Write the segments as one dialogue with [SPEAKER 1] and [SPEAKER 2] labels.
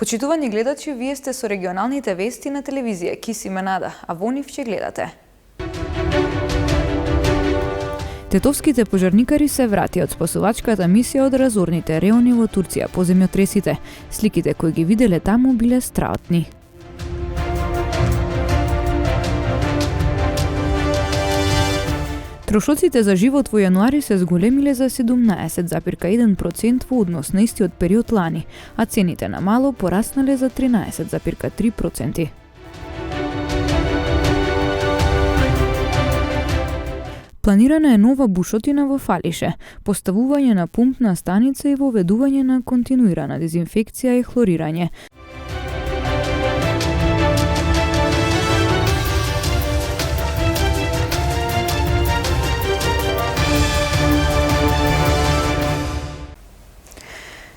[SPEAKER 1] Почитувани гледачи, вие сте со регионалните вести на телевизија Кис и Менада, а во нив ќе гледате. Тетовските пожарникари се врати од спасувачката мисија од разорните реони во Турција по земјотресите. Сликите кои ги виделе таму биле страотни. Трошоците за живот во јануари се зголемиле за 17,1% во однос на истиот период лани, а цените на мало пораснале за 13,3%. Планирана е нова бушотина во Фалише, поставување на пумпна станица и воведување на континуирана дезинфекција и хлорирање.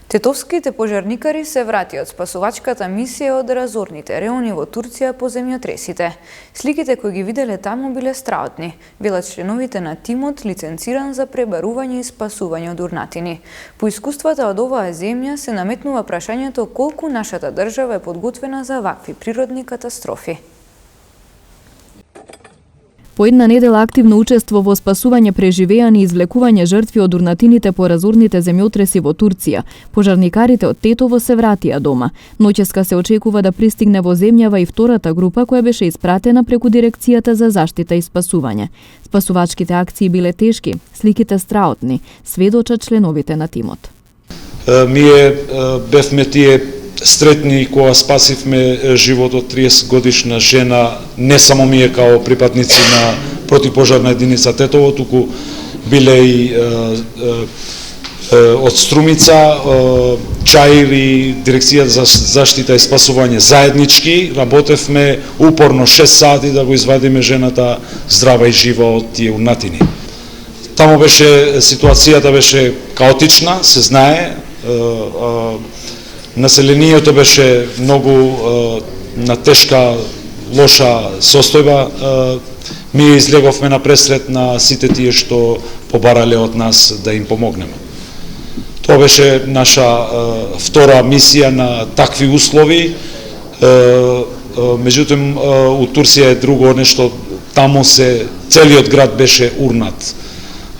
[SPEAKER 1] Тетовските пожарникари се врати од спасувачката мисија од разорните реони во Турција по земјотресите. Сликите кои ги виделе таму биле страотни, велат членовите на тимот лиценциран за пребарување и спасување од урнатини. По искуствата од оваа земја се наметнува прашањето колку нашата држава е подготвена за вакви природни катастрофи.
[SPEAKER 2] По една недела активно учество во спасување, преживеани и извлекување жртви од урнатините по разорните земјотреси во Турција. Пожарникарите од Тетово се вратија дома. Ноќеска се очекува да пристигне во земјава и втората група која беше испратена преку Дирекцијата за заштита и спасување. Спасувачките акции биле тешки, сликите страотни, сведочат членовите на тимот.
[SPEAKER 3] Ние бевме тие сретни кога спасивме животот 30 годишна жена, не само ние као припадници на противпожарна единица Тетово, туку биле и од Струмица, Чаир, Дирекцијата за заштита и спасување заеднички, работевме упорно 6 сати да го извадиме жената здрава и жива од тие урнатини. Таму беше ситуацијата беше каотична, се знае, населението беше многу на тешка, лоша состојба. Ми излеговме на пресрет на сите тие што побарале од нас да им помогнеме. Тоа беше наша втора мисија на такви услови. Меѓутоа, у Турција е друго нешто, таму целиот град беше урнат.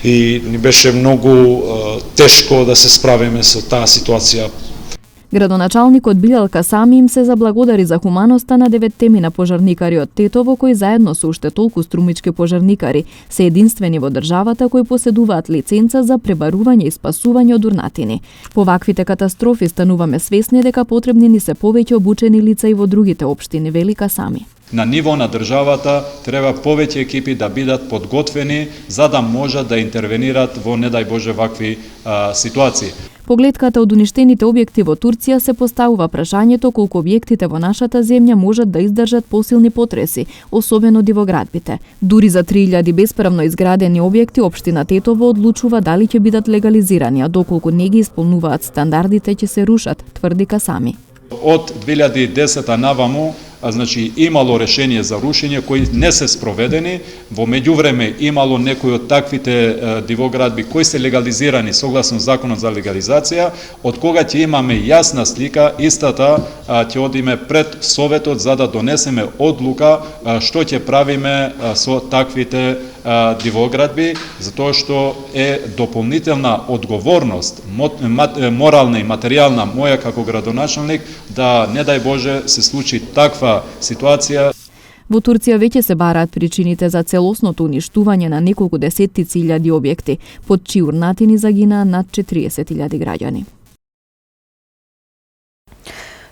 [SPEAKER 3] И ни беше многу тешко да се справиме со таа ситуација.
[SPEAKER 2] Градоначалникот Билал Касами им се заблагодари за хуманоста на 9 пожарникари од Тетово кои заедно со уште толку струмички пожарникари се единствени во државата кои поседуваат лиценца за пребарување и спасување од урнатини. По ваквите катастрофи стануваме свесни дека потребни ни се повеќе обучени лица и во другите општини, вели Касами.
[SPEAKER 4] На ниво на државата треба повеќе екипи да бидат подготвени за да можат да интервенираат во, не дај Боже, вакви ситуации.
[SPEAKER 2] По гледката од уништените објекти во Турција се поставува прашањето колку објектите во нашата земја можат да издржат посилни потреси, особено дивоградбите. Дури за 3000 бесправно изградени објекти општина Тетово одлучува дали ќе бидат легализирани, а доколку не ги исполнуваат стандардите ќе се рушат, тврди Касами.
[SPEAKER 4] Од 2010 наваму, значи имало решение за рушење кои не се спроведени, во меѓувреме имало некои од таквите дивоградби кои се легализирани согласно законот за легализација, од кога ќе имаме јасна слика, истата ќе одиме пред Советот за да донесеме одлука што ќе правиме со таквите дивоградби, затоа што е дополнителна одговорност, морална и материјална моја како градоначалник, да не дај Боже се случи таква ситуација.
[SPEAKER 2] Во Турција веќе се бараат причините за целосното уништување на неколку десеттици илјади објекти, под чии урнатини загинаа над 40.000 граѓани.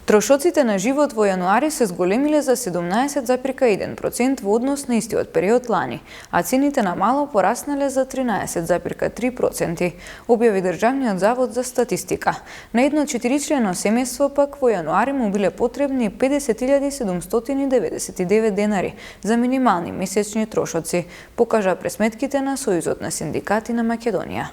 [SPEAKER 1] Трошоците на живот во јануари се зголемиле за 17,1% во однос на истиот период лани, а цените на мало пораснале за 13,3%, објави Државниот завод за статистика. На едно 4-члено семејство пак во јануари му биле потребни 50.799 денари за минимални месечни трошоци, покажа пресметките на Сојузот на синдикати на Македонија.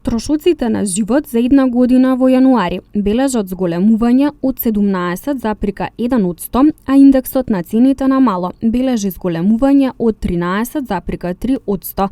[SPEAKER 5] Трошоците на живот за една година во јануари бележат зголемување од 17,1%, а индексот на цените на мало бележи зголемување од 13,3%.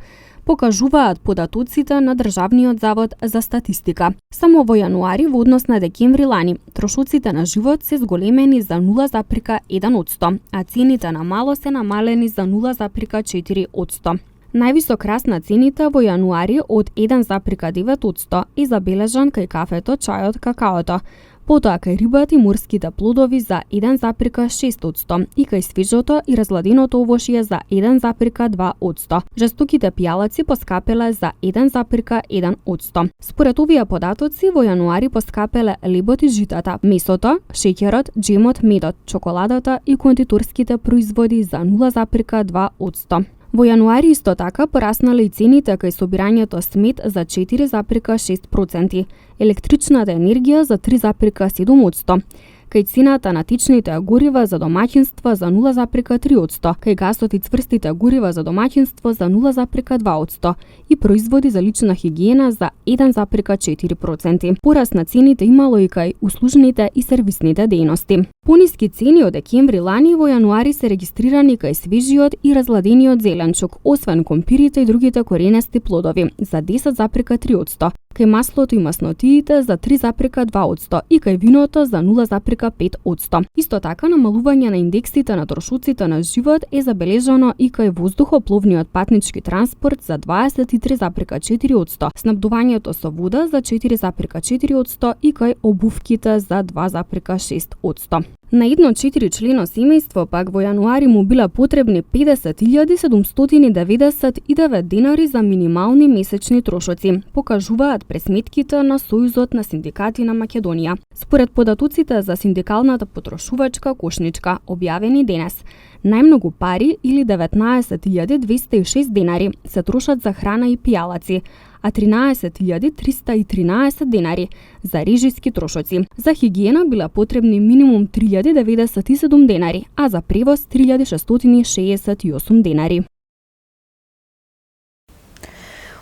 [SPEAKER 5] покажуваат податоците на Државниот завод за статистика. Само во јануари во однос на декември лани, трошоците на живот се зголемени за 0,1%, а цените на мало се намалени за 0,4%. Највисок раст на цените во јануари од 1,9% е забележан кај кафето, чајот, какаото, потоа кај рибата и морските плодови за 1,6% и кај свежото и разладеното овошје за 1,2%. Жестоките пијалаци поскапеле за 1,1%. Според овие податоци во јануари поскапеле лебот и житата, месото, шеќерот, джемот, медот, чоколадата и кондиторските производи за 0,2%. Во јануари исто така пораснале и цените кај собирањето смет за 4,6%, електричната енергија за 3,7%, кај цената на течните горива за домаќинства за 0,3%, кај гасот и цврстите горива за домаќинство за 0,2% и производи за лична хигиена за 1,4%. Пораст на цените имало и кај услужните и сервисните дејности. Пониски цени од декември лани во јануари се регистрирани кај свежиот и разладениот зеленчук, освен компирите и другите коренести плодови за 10,3%, кај маслото и маснотиите за 3,2% и кај виното за 0,5%. Исто така намалување на индексите на трошоците на живот е забележано и кај воздухопловниот патнички транспорт за 23,4%, снабдувањето со вода за 4,4% и кај обувките за 2,6%. На едно 4-члено семејство пак во јануари му била потребни 50.799 денари за минимални месечни трошоци, покажуваат пресметките на Сојузот на синдикати на Македонија. Според податоците за синдикалната потрошувачка кошничка, објавени денес, најмногу пари или 19.206 денари се трошат за храна и пијалаци, а 13.313 денари за режиски трошоци. За хигиена била потребни минимум 3.097 денари, а за превоз 3.668 денари.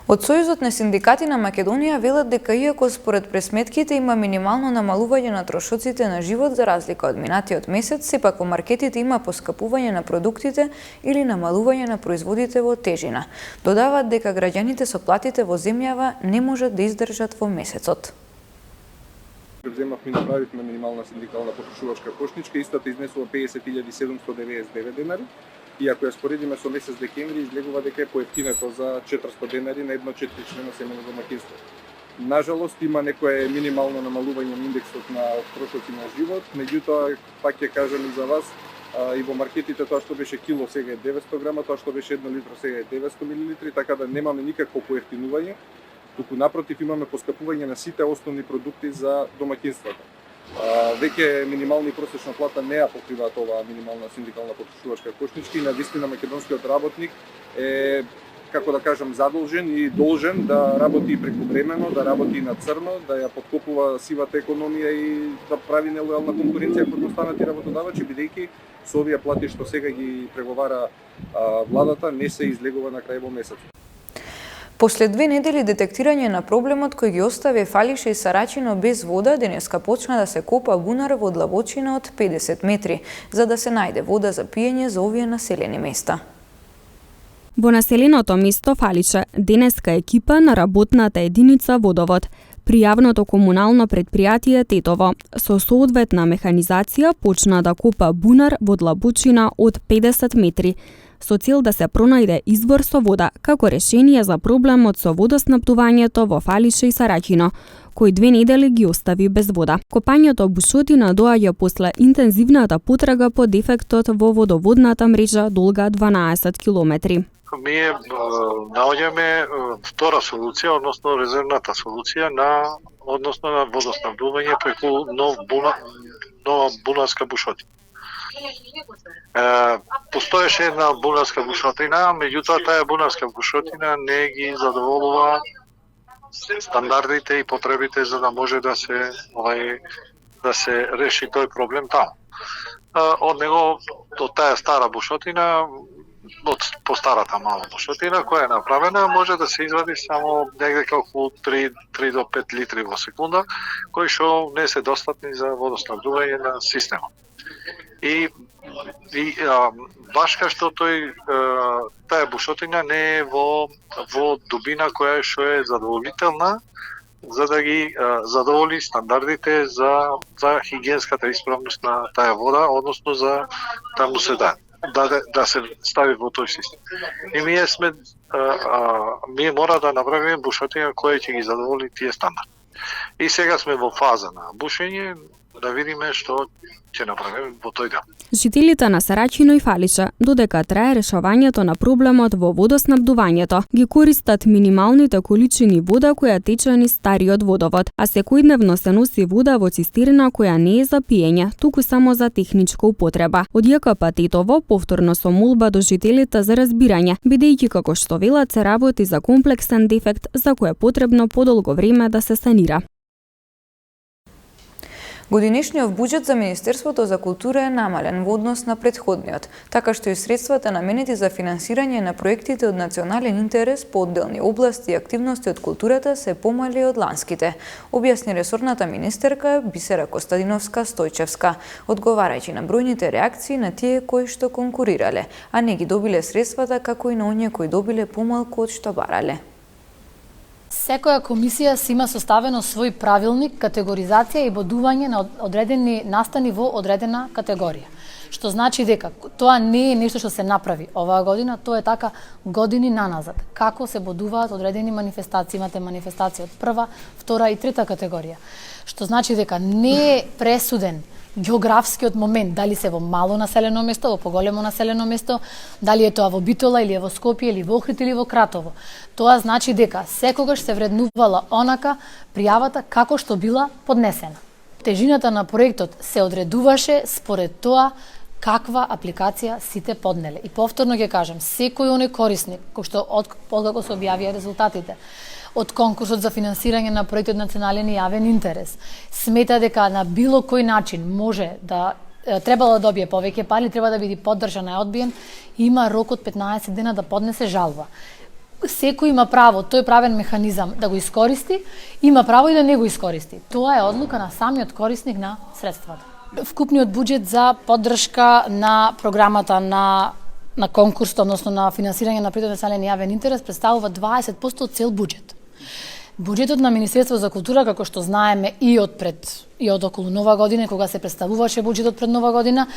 [SPEAKER 1] Од Сојузот на синдикати на Македонија велат дека иако според пресметките има минимално намалување на трошоците на живот за разлика од минатиот месец, сепак во маркетите има поскапување на продуктите или намалување на производите во тежина. Додаваат дека граѓаните со платите во земјава не можат да издржат во месецот.
[SPEAKER 6] Земавме и направивме минимална синдикална потрошувачка кошничка, истата изнесува 50.799 денари. И ако ја споредиме со месец декември, излегува дека е поевтинето за 400 денари на едно 4-члено семејно домаќинство. Нажалост, има некое минимално намалување на индексот на трошоци на живот, меѓутоа, пак ќе кажам и за вас, и во маркетите тоа што беше кило сега е 900 грама, тоа што беше 1 литро сега е 900 милилитри, така да немаме никакво поевтинување, туку напротив имаме поскапување на сите основни продукти за домаќинствата. Веќе минимална и просечна плата не ја покриваат оваа минимална синдикална потрошувачка кошничка и навистина македонскиот работник е, како да кажам, задолжен и должен да работи прекувремено, да работи на црно, да ја подкопува сивата економија и да прави нелојална конкуренција кон останати работодавачи, бидејќи со овие плати што сега ги преговара владата не се излегува на крај во месецот.
[SPEAKER 1] После 2 недели детектирање на проблемот кој ги остави Фалиша и Сарачино без вода, денеска почна да се копа бунар во длабочина од 50 метри, за да се најде вода за пиење за овие населени места.
[SPEAKER 5] Во населеното место Фалише, денеска екипа на работната единица Водовод при јавното комунално предпријатие Тетово со соодветна механизација почна да копа бунар во длабочина од 50 метри, со цел да се пронајде извор со вода, како решение за проблемот со водоснабдувањето во Фалише и Сарачино, кој 2 недели ги остави без вода. Копањето бушотина доаѓа после интензивната потрага по дефектот во водоводната мрежа долга 12 километри.
[SPEAKER 7] Ние наоѓаме втора солуција, односно резервната солуција на водоснабдување преку нова бунарска бушотина. Постоеше една бунарска бушотина, меѓутоа таа бунарска бушотина не ги задоволува стандардите и потребите за да може да се реши тој проблем таму. Од него, од таа стара бушотина, од постарата мала бушотина која е направена, може да се извади само некаде околу 3 до 5 литри во секунда, кои што не се достатни за водоснабдување на системот. И баш кај што таа бушотина не е во дубина која што е задоволителна за да ги задоволи стандардите за хигиенската исправност на таа вода, односно за таму се да се стави во тој систем. И ние мора да направиме бушотина која ќе ги задоволи тие стандарди. И сега сме во фаза на бушење, да видиме што ќе направиме во тој дел.
[SPEAKER 5] Жителите на Сарачино и Фалиша, додека трае решавањето на проблемот во водоснабдувањето, ги користат минималните количини вода која тече низ стариот водовод, а секојдневно се носи вода во цистерна која не е за пиење, туку само за техничка употреба. Од ЈКП Тетово повторно со молба до жителите за разбирање, бидејќи како што велат се работи за комплексен дефект за кој е потребно подолго време да се санира.
[SPEAKER 1] Годинешниот буџет за Министерството за култура е намален во однос на претходниот, така што и средствата наменети за финансирање на проектите од национален интерес по одделни области и активности од културата се помали од ланските, објасни ресорната министерка Бисера Костадиновска-Стојчевска, одговарајќи на бројните реакции на тие кои што конкурирале, а не ги добиле средствата како и на оние кои добиле помалку од што барале.
[SPEAKER 8] Секоја комисија си има составено свој правилник, категоризација и бодување на одредени настани во одредена категорија. Што значи дека тоа не е нешто што се направи оваа година, тоа е така години наназад. Како се бодуваат одредени манифестации, имате манифестации од прва, втора и трета категорија. Што значи дека не е пресуден географскиот момент, дали се во мало населено место, во поголемо населено место, дали е тоа во Битола или е во Скопје или во Охрид или во Кратово. Тоа значи дека секогаш се вреднувала онака пријавата како што била поднесена. Тежината на проектот се одредуваше според тоа каква апликација сите поднеле. И повторно ќе кажам, секој оној корисник кој што откако се објавија резултатите од конкурсот за финансирање на проекти од национален и јавен интерес, смета дека на било кој начин може да требало да добие повеќе пари, треба да биде поддржан и одбиен, има рок од 15 дена да поднесе жалба. Секој има право, тој правен механизам да го искористи, има право и да не го искористи. Тоа е одлука на самиот корисник на средствата. Вкупниот буџет за поддршка на програмата на конкурс, односно на финансирање на проекти од национален и јавен интерес представува 20% од цел буџет. Буџетот на Министерство за култура, како што знаеме и од околу Нова година, кога се представуваше буџетот пред Нова година,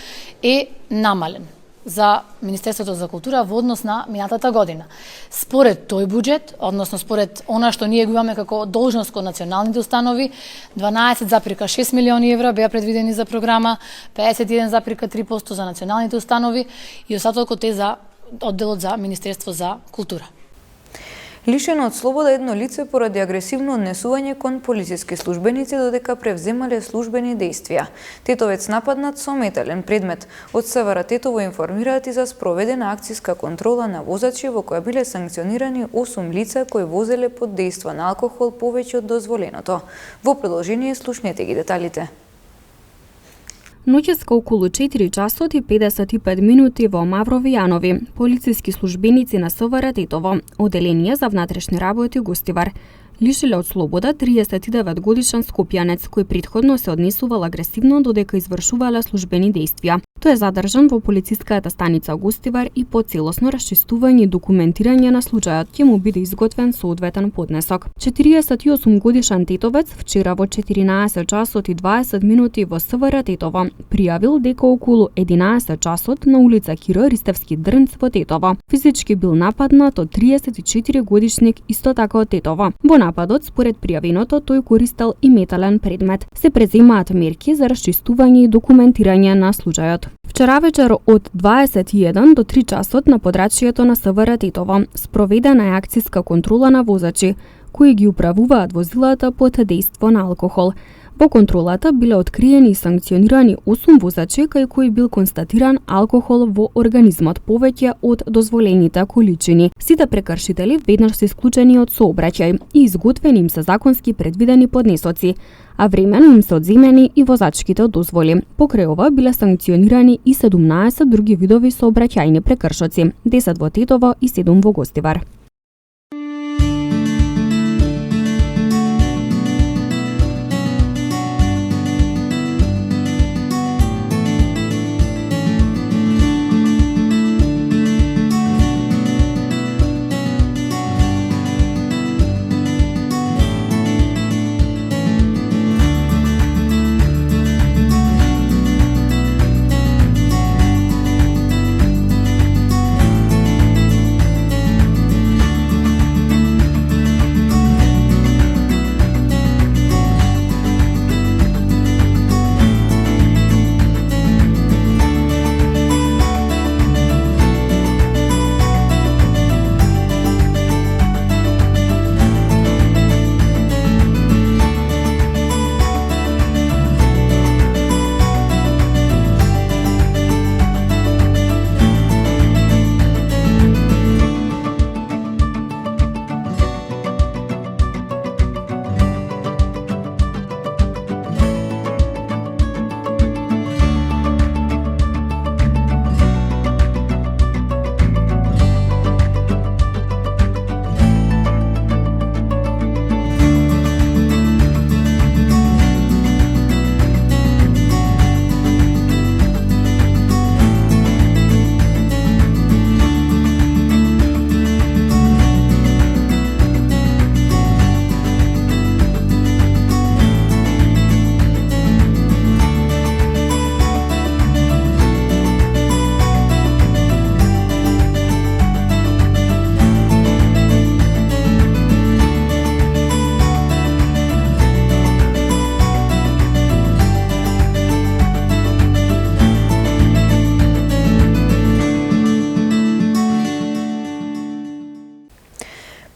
[SPEAKER 8] е намален за Министерството за култура во однос на минатата година. Според тој буџет, односно според она што ние го имаме како должност кон националните установи, 12,6 милиони евра беа предвидени за програма, 51,3% за националните установи и остатокот е за одделот за Министерство за култура.
[SPEAKER 1] Лишено од слобода едно лице поради агресивно однесување кон полициски службеници додека превземале службени дејствија. Тетовец нападнат со метален предмет. Од СВР Тетово информираат и за спроведена акциска контрола на возачи во која биле санкционирани 8 лица кои возеле под дејство на алкохол повеќе од дозволеното. Во продолжение слушнете ги деталите.
[SPEAKER 5] Ноќеска околу 4 часот и 55 минути во Маврови Јанови, полициски службеници на СВР Тетово, Оделение за внатрешни работи Гостивар, лишиле од слобода 39 годишен скопјанец кој претходно се однесувал агресивно додека извршувале службени дејствија. Тој е задржан во полициската станица Гостивар и по целосно расчистување и документирање на случајот ќе му биде изготвен соодветен поднесок. 48 годишен тетовец вчера во 14 часот и 20 минути во СВР Тетово пријавил дека околу 11 часот на улица Киро Ристевски Дрнц во Тетово физички бил нападнат од 34 годишник исто така од Тетово. Во нападот, според пријавеното, тој користел и метален предмет. Се преземаат мерки за расчистување и документирање на случајот. Вчера вечер од 21 до 3 часот на подрачјето на СВР Тетово спроведена е акциска контрола на возачи кои ги управуваат возилата под дејство на алкохол. Во контролата биле откриени и санкционирани 8 возачи кај кои бил констатиран алкохол во организмот повеќе од дозволените количини. Сите прекршители веднаш се исклучени од сообраќај и изготвени им се законски предвидени поднесоци, а времено им се одземени и возачките дозволи. Покрај ова биле санкционирани и 17 други видови сообраќајни прекршоци, 10 во Тетово и 7 во Гостивар.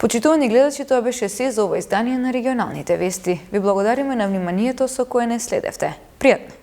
[SPEAKER 1] Почитувани гледачи, тоа беше се за ова издание на регионалните вести. Ви благодариме на вниманието со кое не следевте. Пријатно!